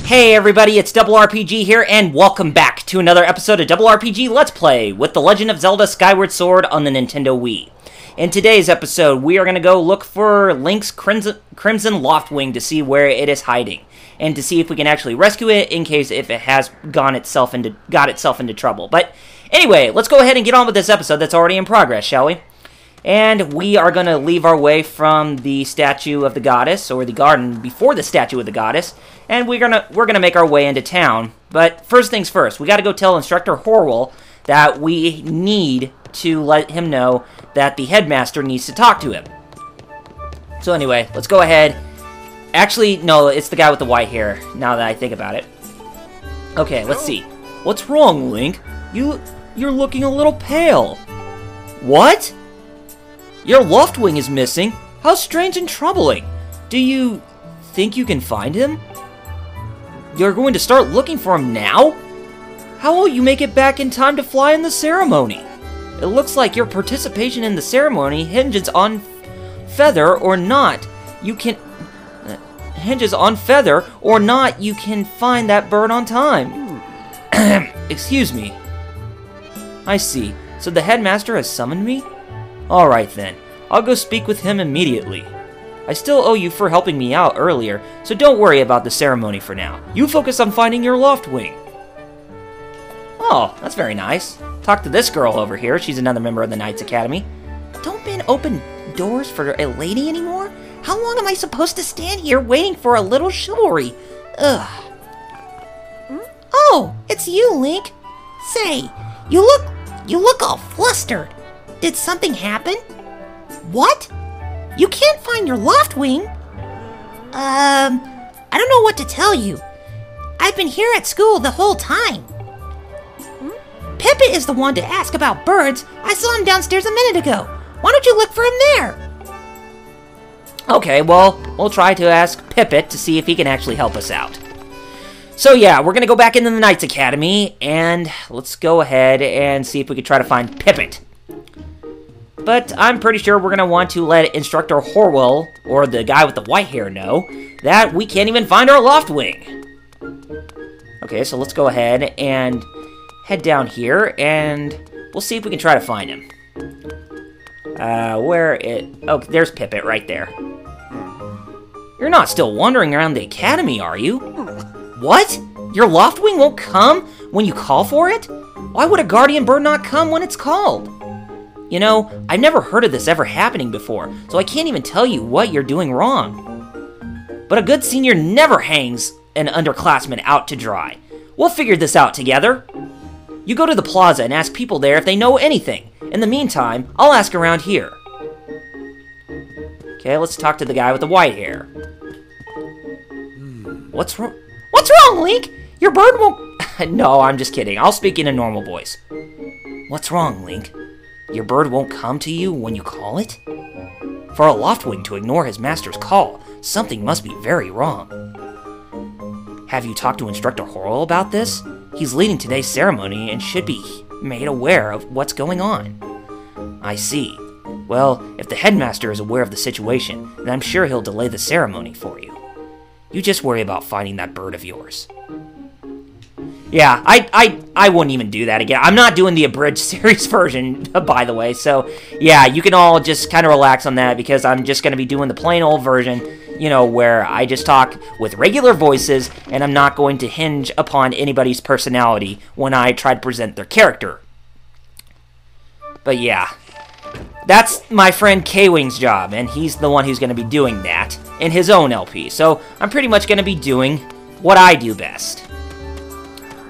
Hey everybody, it's RRPG here, and welcome back to another episode of RRPG Let's Play with The Legend of Zelda Skyward Sword on the Nintendo Wii. In today's episode, we are going to go look for Link's Crimson Loftwing to see where it is hiding, and to see if we can actually rescue it in case if it has got itself into trouble. But anyway, let's go ahead and get on with this episode that's already in progress, shall we? And we are going to leave our way from the statue of the goddess, or the garden before the statue of the goddess, and we're gonna make our way into town. But first things first, we got to go tell Instructor Horwell that we need to let him know that the headmaster needs to talk to him. So anyway, let's go ahead. Actually, no, it's the guy with the white hair, now that I think about it. Okay, let's see. What's wrong, Link? You're looking a little pale. What? Your Loftwing is missing? How strange and troubling. Do you think you can find him? You're going to start looking for him now? How will you make it back in time to fly in the ceremony? It looks like your participation in the ceremony hinges on feather or not. You can find that bird on time. Excuse me. I see. So the headmaster has summoned me? Alright then, I'll go speak with him immediately. I still owe you for helping me out earlier, so don't worry about the ceremony for now. You focus on finding your Loftwing. Oh, that's very nice. Talk to this girl over here, she's another member of the Knights Academy. Don't men open doors for a lady anymore? How long am I supposed to stand here waiting for a little chivalry? Ugh. Oh, it's you, Link. Say, you look all flustered. Did something happen? What? You can't find your Loftwing? I don't know what to tell you. I've been here at school the whole time. Pippet is the one to ask about birds. I saw him downstairs a minute ago. Why don't you look for him there? Okay, well, we'll try to ask Pippet to see if he can actually help us out. So yeah, we're gonna go back into the Knights Academy, and let's go ahead and see if we can try to find Pippet. But I'm pretty sure we're going to want to let Instructor Horwell, or the guy with the white hair, know that we can't even find our Loftwing. Okay, so let's go ahead and head down here, and we'll see if we can try to find him. Oh, there's Pippet right there. You're not still wandering around the academy, are you? What? Your Loftwing won't come when you call for it? Why would a guardian bird not come when it's called? You know, I've never heard of this ever happening before, so I can't even tell you what you're doing wrong. But a good senior never hangs an underclassman out to dry. We'll figure this out together. You go to the plaza and ask people there if they know anything. In the meantime, I'll ask around here. Okay, let's talk to the guy with the white hair. What's wrong? What's wrong, Link? Your bird won't... No, I'm just kidding. I'll speak in a normal voice. What's wrong, Link? Your bird won't come to you when you call it? For a Loftwing to ignore his master's call, something must be very wrong. Have you talked to Instructor Horwell about this? He's leading today's ceremony and should be made aware of what's going on. I see. Well, if the headmaster is aware of the situation, then I'm sure he'll delay the ceremony for you. You just worry about finding that bird of yours. Yeah, I wouldn't even do that again. I'm not doing the abridged series version, by the way, so yeah, you can all just kind of relax on that because I'm just going to be doing the plain old version, you know, where I just talk with regular voices and I'm not going to hinge upon anybody's personality when I try to present their character. But yeah, that's my friend K-Wing's job, and he's the one who's going to be doing that in his own LP, so I'm pretty much going to be doing what I do best.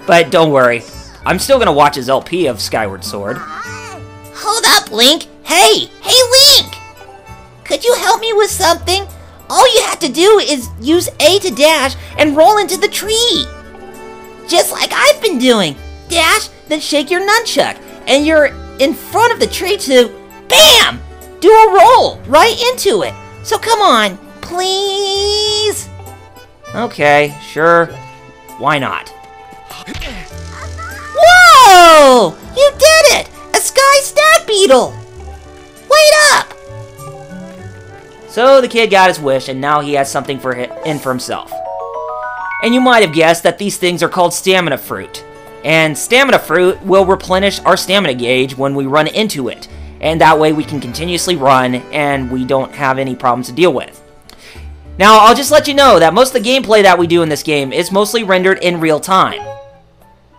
But don't worry, I'm still going to watch his LP of Skyward Sword. Hold up, Link! Hey, Link! Could you help me with something? All you have to do is use A to dash and roll into the tree. Just like I've been doing. Dash, then shake your nunchuck, and you're in front of the tree to, BAM! Do a roll right into it. So come on, please? Okay, sure. Why not? Whoa! You did it! A sky stag beetle! Wait up! So the kid got his wish, and now he has something for himself. And you might have guessed that these things are called stamina fruit. And stamina fruit will replenish our stamina gauge when we run into it. And that way we can continuously run, and we don't have any problems to deal with. Now, I'll just let you know that most of the gameplay that we do in this game is mostly rendered in real time.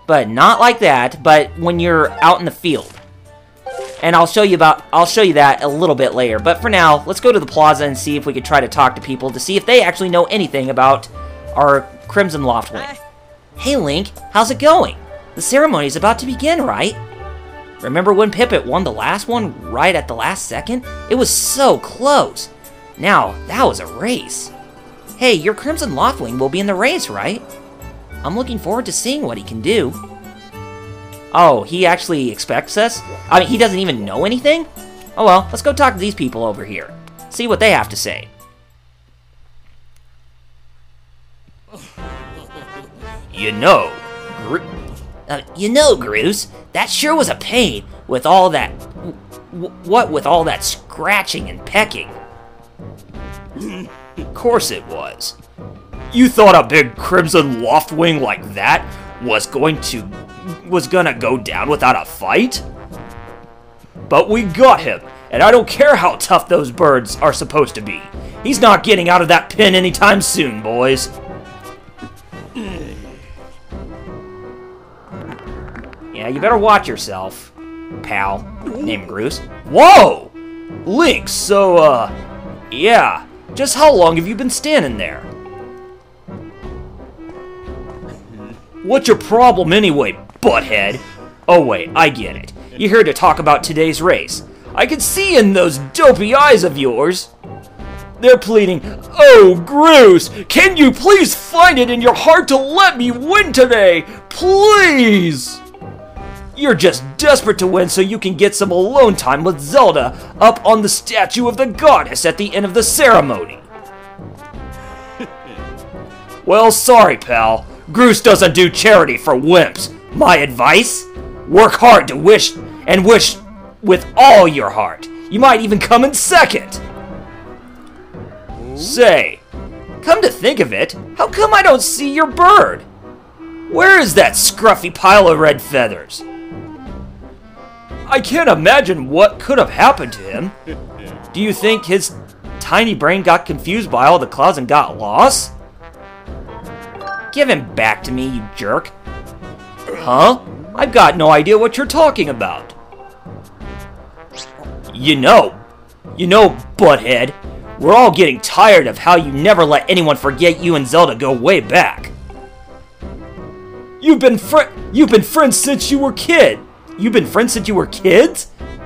But not like that, but when you're out in the field. And I'll show you that a little bit later. But for now, let's go to the plaza and see if we could try to talk to people to see if they actually know anything about our Crimson Loftwing. Hey Link, how's it going? The ceremony's about to begin, right? Remember when Pippet won the last one right at the last second? It was so close. Now, that was a race. Hey, your Crimson Loftwing will be in the race, right? I'm looking forward to seeing what he can do. Oh, he actually expects us? I mean, he doesn't even know anything? Oh well, let's go talk to these people over here. See what they have to say. You know, Groose, that sure was a pain with all that... What with all that scratching and pecking? Of course it was. You thought a big Crimson Loftwing like that was gonna go down without a fight? But we got him, and I don't care how tough those birds are supposed to be. He's not getting out of that pen anytime soon, boys. Yeah, you better watch yourself, pal, named Groose. Whoa! Link, so, yeah, just how long have you been standing there? What's your problem anyway, butthead? Oh wait, I get it. You're here to talk about today's race. I can see in those dopey eyes of yours. They're pleading, "Oh, Groose, can you please find it in your heart to let me win today? Please!" You're just desperate to win so you can get some alone time with Zelda up on the statue of the goddess at the end of the ceremony. Well, sorry, pal. Groose doesn't do charity for wimps. My advice? Work hard to wish with all your heart. You might even come in second. Say, come to think of it, how come I don't see your bird? Where is that scruffy pile of red feathers? I can't imagine what could have happened to him. Do you think his tiny brain got confused by all the clouds and got lost? Give him back to me, you jerk. Huh? I've got no idea what you're talking about. You know, butthead, we're all getting tired of how you never let anyone forget you and Zelda go way back. You've been friends since you were kids?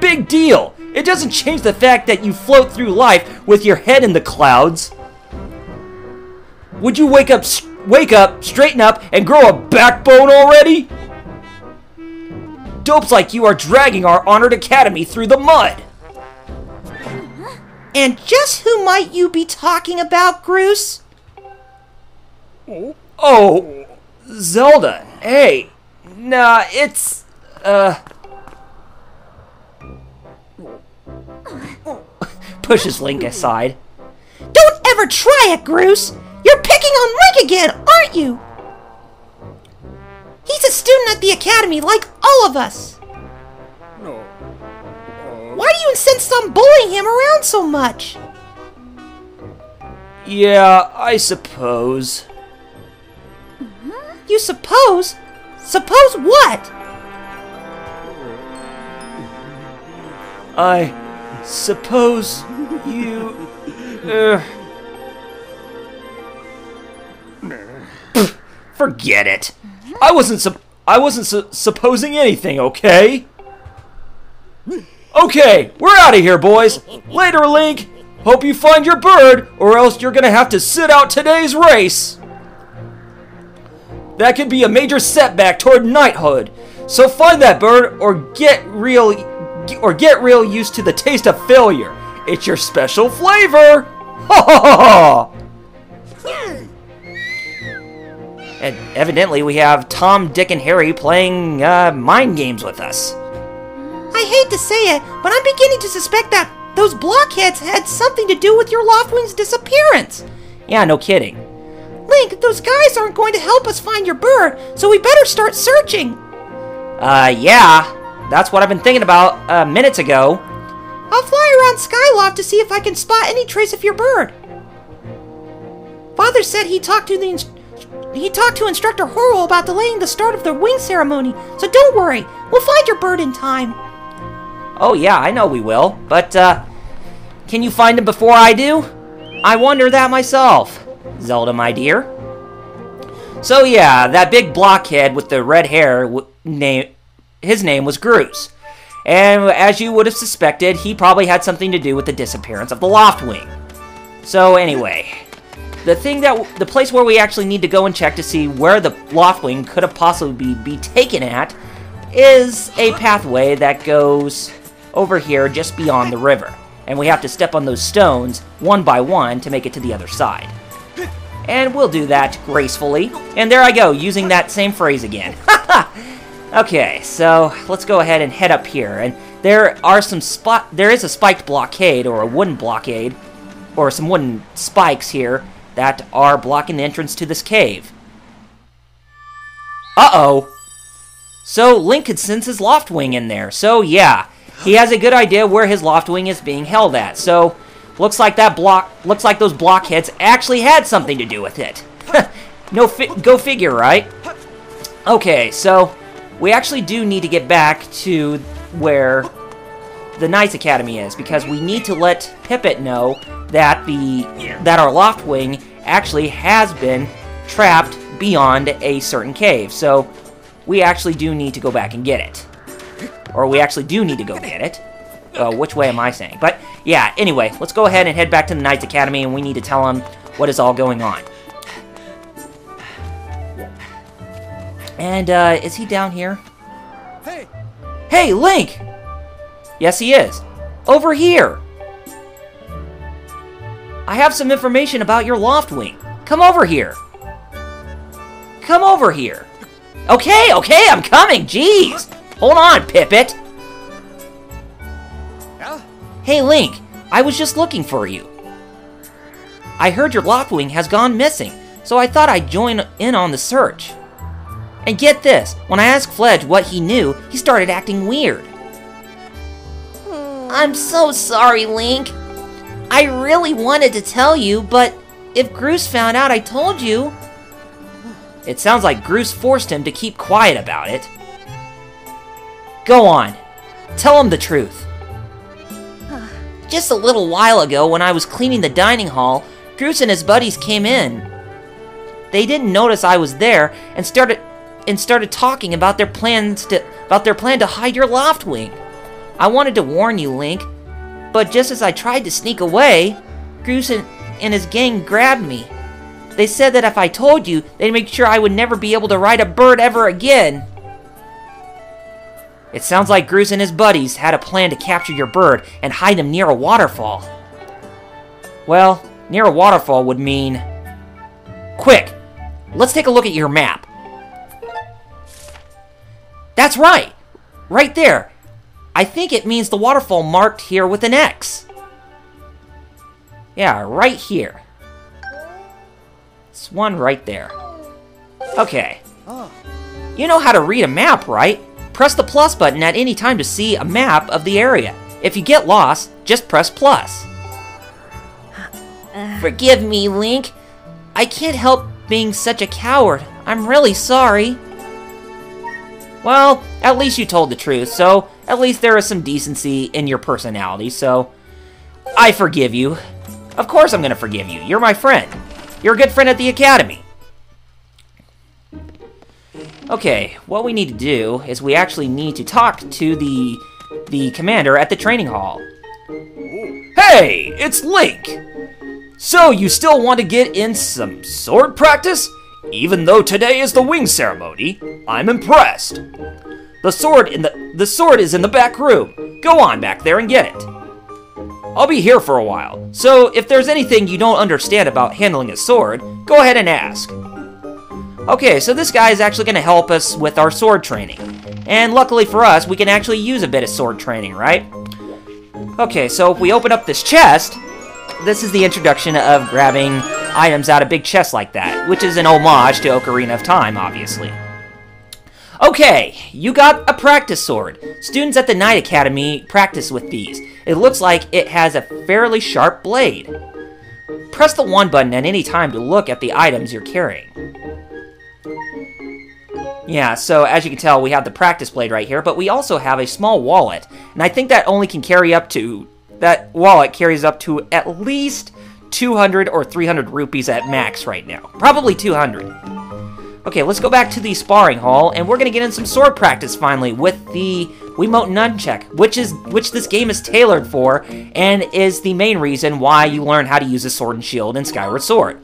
Big deal. It doesn't change the fact that you float through life with your head in the clouds. Would you wake up, straighten up, and grow a backbone already? Dopes like you are dragging our honored academy through the mud. And just who might you be talking about, Groose? Oh, Zelda. Hey, nah, it's... Pushes Link aside. Don't ever try it, Groose! You're picking on Link again, aren't you? He's a student at the academy like all of us. Why do you insist on bullying him around so much? Yeah, I suppose. You suppose? Suppose what? I suppose you... Forget it. I wasn't supposing anything, okay? Okay, we're out of here, boys. Later, Link. Hope you find your bird, or else you're gonna have to sit out today's race. That could be a major setback toward knighthood. So find that bird, or get real used to the taste of failure. It's your special flavor. Ha ha ha! And evidently, we have Tom, Dick, and Harry playing mind games with us. I hate to say it, but I'm beginning to suspect that those blockheads had something to do with your Loftwing's disappearance. Yeah, no kidding. Link, those guys aren't going to help us find your bird, so we better start searching. Yeah. That's what I've been thinking about minutes ago. I'll fly around Skyloft to see if I can spot any trace of your bird. Father said he talked to Instructor Horrell about delaying the start of the wing ceremony, so don't worry, we'll find your bird in time. Oh yeah, I know we will, but can you find him before I do? I wonder that myself, Zelda, my dear. So yeah, that big blockhead with the red hair, his name was Groose. And as you would have suspected, he probably had something to do with the disappearance of the Loftwing. So anyway, the place where we actually need to go and check to see where the Loftwing could have possibly be taken at is a pathway that goes over here just beyond the river. And we have to step on those stones one by one to make it to the other side. And we'll do that gracefully. And there I go, using that same phrase again. Okay, so let's go ahead and head up here. And there is a spiked blockade, or a wooden blockade, or some wooden spikes here that are blocking the entrance to this cave. Uh-oh. So Link could sense his Loftwing in there. So yeah, he has a good idea where his Loftwing is being held at. So looks like those blockheads actually had something to do with it. Go figure, right? Okay, so we actually do need to get back to where the Knights Academy is, because we need to let Pippet know that our Loftwing actually has been trapped beyond a certain cave. So we actually do need to go back and get it. Or we actually do need to go get it. Which way am I saying? But yeah, anyway, let's go ahead and head back to the Knights Academy, and we need to tell them what is all going on. And, is he down here? Hey! Hey, Link! Yes, he is. Over here! I have some information about your Loftwing. Come over here. Come over here. Okay, I'm coming, jeez! Hold on, Pippet! Yeah? Hey, Link, I was just looking for you. I heard your Loftwing has gone missing, so I thought I'd join in on the search. And get this, when I asked Fledge what he knew, he started acting weird. I'm so sorry, Link. I really wanted to tell you, but if Groose found out I told you... It sounds like Groose forced him to keep quiet about it. Go on. Tell him the truth. Just a little while ago, when I was cleaning the dining hall, Groose and his buddies came in. They didn't notice I was there and started talking about their plan to hide your Loftwing. I wanted to warn you, Link, but just as I tried to sneak away, Groose and his gang grabbed me. They said that if I told you, they'd make sure I would never be able to ride a bird ever again. It sounds like Groose and his buddies had a plan to capture your bird and hide him near a waterfall. Well, near a waterfall would mean... Quick! Let's take a look at your map. That's right! Right there! I think it means the waterfall marked here with an X. Yeah, right here. It's one right there. Okay. You know how to read a map, right? Press the plus button at any time to see a map of the area. If you get lost, just press plus. Forgive me, Link. I can't help being such a coward. I'm really sorry. Well, at least you told the truth, so at least there is some decency in your personality, so I forgive you. Of course I'm gonna forgive you. You're my friend. You're a good friend at the Academy. Okay, what we need to do is we actually need to talk to the commander at the training hall. Hey, it's Link! So you still want to get in some sword practice? Even though today is the wing ceremony, I'm impressed. The sword is in the back room. Go on back there and get it. I'll be here for a while, so if there's anything you don't understand about handling a sword, go ahead and ask. Okay, so this guy is actually going to help us with our sword training. And luckily for us, we can actually use a bit of sword training, right? Okay, so if we open up this chest, this is the introduction of grabbing items out of big chests like that, which is an homage to Ocarina of Time, obviously. Okay, you got a practice sword. Students at the Knight Academy practice with these. It looks like it has a fairly sharp blade. Press the 1 button at any time to look at the items you're carrying. Yeah, so as you can tell, we have the practice blade right here, but we also have a small wallet, and I think that only can carry up to, that wallet carries up to at least 200 or 300 rupees at max right now. Probably 200. Okay, let's go back to the sparring hall, and we're gonna get in some sword practice finally with the Wiimote Nunchuck, which this game is tailored for, and is the main reason why you learn how to use a sword and shield in Skyward Sword.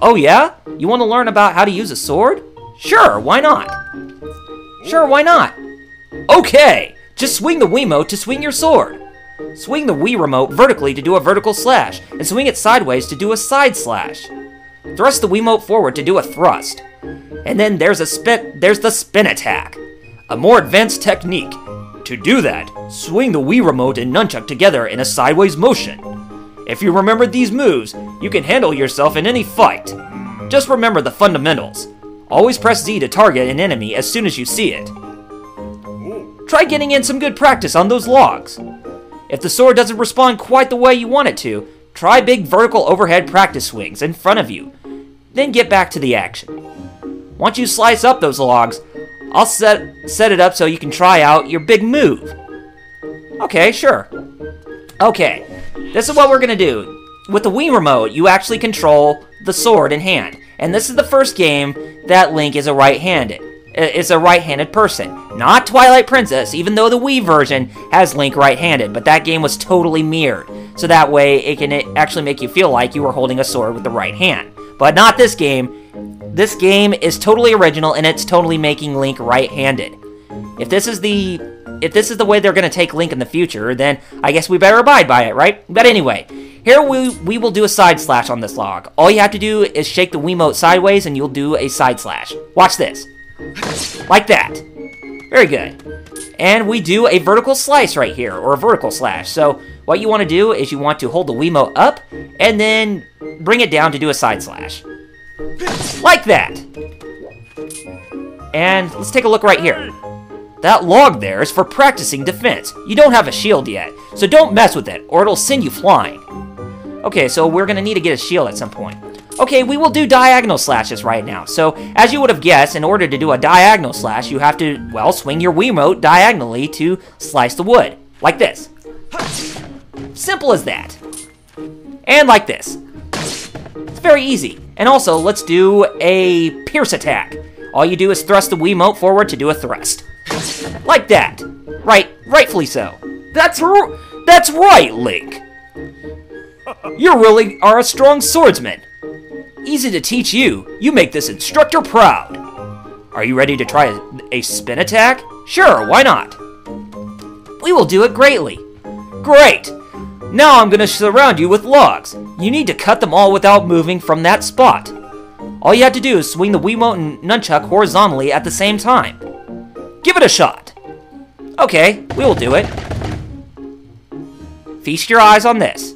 Oh yeah? You want to learn about how to use a sword? Sure, why not? Sure, why not? Okay, just swing the Wiimote to swing your sword. Swing the Wii remote vertically to do a vertical slash, and swing it sideways to do a side slash. Thrust the Wiimote forward to do a thrust. And then there's the spin attack, a more advanced technique. To do that, swing the Wii remote and nunchuck together in a sideways motion. If you remember these moves, you can handle yourself in any fight. Just remember the fundamentals. Always press Z to target an enemy as soon as you see it. Try getting in some good practice on those logs. If the sword doesn't respond quite the way you want it to, try big vertical overhead practice swings in front of you. Then get back to the action. Once you slice up those logs, I'll set it up so you can try out your big move. Okay, sure. Okay, this is what we're gonna do. With the Wii remote, you actually control the sword in hand. And this is the first game that Link is a right-handed person. Not Twilight Princess, even though the Wii version has Link right-handed, but that game was totally mirrored. So that way, it can actually make you feel like you were holding a sword with the right hand. But not this game. This game is totally original, and it's totally making Link right-handed. If this is the way they're gonna take Link in the future, then I guess we better abide by it, right? But anyway, here we will do a side slash on this log. All you have to do is shake the Wiimote sideways, and you'll do a side slash. Watch this. Like that. Very good. And we do a vertical slice right here, or a vertical slash. So what you want to do is you want to hold the Wiimote up, and then bring it down to do a side slash. Like that. And let's take a look right here. That log there is for practicing defense. You don't have a shield yet, so don't mess with it, or it'll send you flying. Okay, so we're gonna need to get a shield at some point. Okay, we will do diagonal slashes right now. So, as you would have guessed, in order to do a diagonal slash, you have to, well, swing your Wiimote diagonally to slice the wood. Like this. Simple as that. And like this. It's very easy. And also, let's do a pierce attack. All you do is thrust the Wiimote forward to do a thrust. Like that. Rightfully so. That's right, Link. You really are a strong swordsman. Easy to teach you. You make this instructor proud. Are you ready to try a spin attack? Sure, why not? We will do it greatly. Great. Now I'm going to surround you with logs. You need to cut them all without moving from that spot. All you have to do is swing the Wiimote and nunchuck horizontally at the same time. Give it a shot. Okay, we will do it. Feast your eyes on this.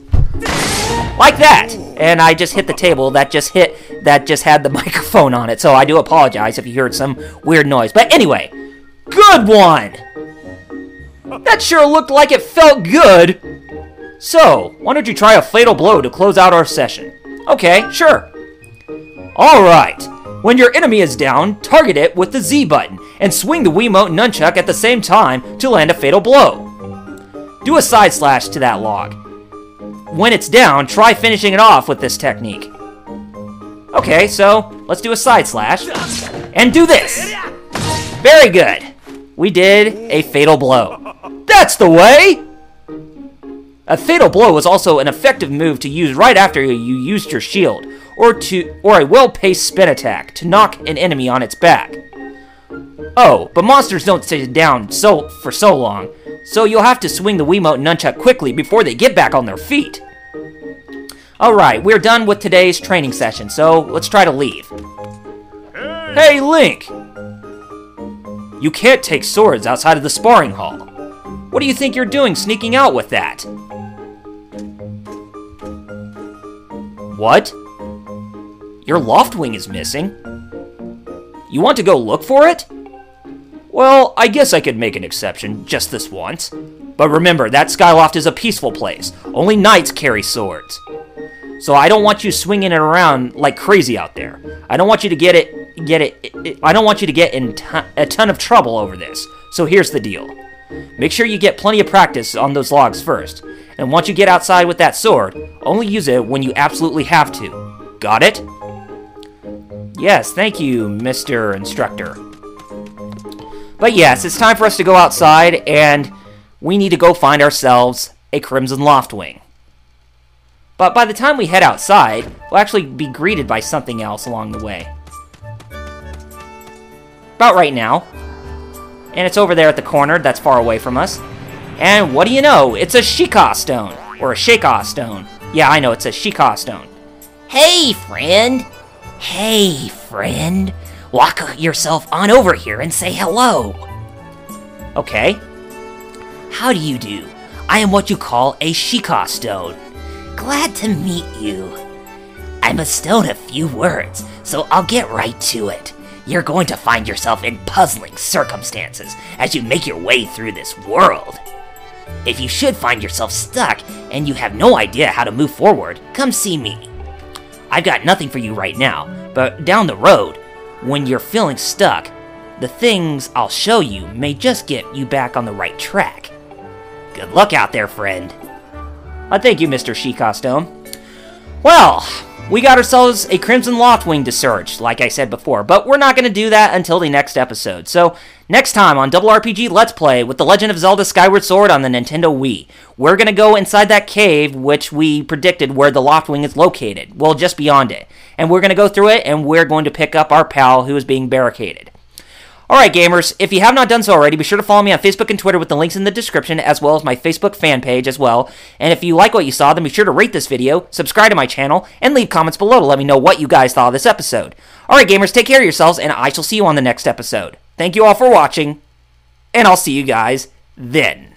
Like that! And I just hit the table that just had the microphone on it, so I do apologize if you heard some weird noise. But anyway, good one! That sure looked like it felt good! So, why don't you try a fatal blow to close out our session? Okay, sure. Alright, when your enemy is down, target it with the Z button, and swing the Wiimote and nunchuck at the same time to land a fatal blow. Do a side slash to that log. When it's down, try finishing it off with this technique. Okay, so let's do a side slash, and do this! Very good! We did a fatal blow. That's the way! A fatal blow is also an effective move to use right after you used your shield, or a well-paced spin attack to knock an enemy on its back. Oh, but monsters don't stay down for so long, so you'll have to swing the Wiimote and nunchuck quickly before they get back on their feet. Alright, we're done with today's training session, so let's try to leave. Hey, Link! You can't take swords outside of the sparring hall. What do you think you're doing sneaking out with that? What? Your loft wing is missing. You want to go look for it? Well, I guess I could make an exception, just this once. But remember, that Skyloft is a peaceful place. Only knights carry swords. So I don't want you swinging it around like crazy out there. I don't want you to get in a ton of trouble over this. So here's the deal. Make sure you get plenty of practice on those logs first. And once you get outside with that sword, only use it when you absolutely have to. Got it? Yes, thank you, Mr. Instructor. But yes, it's time for us to go outside, and we need to go find ourselves a Crimson Loftwing. But by the time we head outside, we'll actually be greeted by something else along the way. About right now. And it's over there at the corner that's far away from us. And what do you know? It's a Shika stone. Or a Shaka stone. Yeah, I know, it's a Shika stone. Hey, friend. Hey, friend. Walk yourself on over here and say hello. Okay. How do you do? I am what you call a Shika stone. Glad to meet you. I'm a stone of few words, so I'll get right to it. You're going to find yourself in puzzling circumstances as you make your way through this world. If you should find yourself stuck and you have no idea how to move forward, come see me. I've got nothing for you right now, but down the road, when you're feeling stuck, the things I'll show you may just get you back on the right track. Good luck out there, friend. Thank you, Mr. Shika Stone. Well, we got ourselves a Crimson Loftwing to search, like I said before, but we're not going to do that until the next episode. So, next time on Double RPG Let's Play with The Legend of Zelda Skyward Sword on the Nintendo Wii, we're going to go inside that cave which we predicted where the Loftwing is located. Well, just beyond it. And we're going to go through it, and we're going to pick up our pal who is being barricaded. Alright gamers, if you have not done so already, be sure to follow me on Facebook and Twitter with the links in the description, as well as my Facebook fan page as well. And if you like what you saw, then be sure to rate this video, subscribe to my channel, and leave comments below to let me know what you guys thought of this episode. Alright gamers, take care of yourselves, and I shall see you on the next episode. Thank you all for watching, and I'll see you guys then.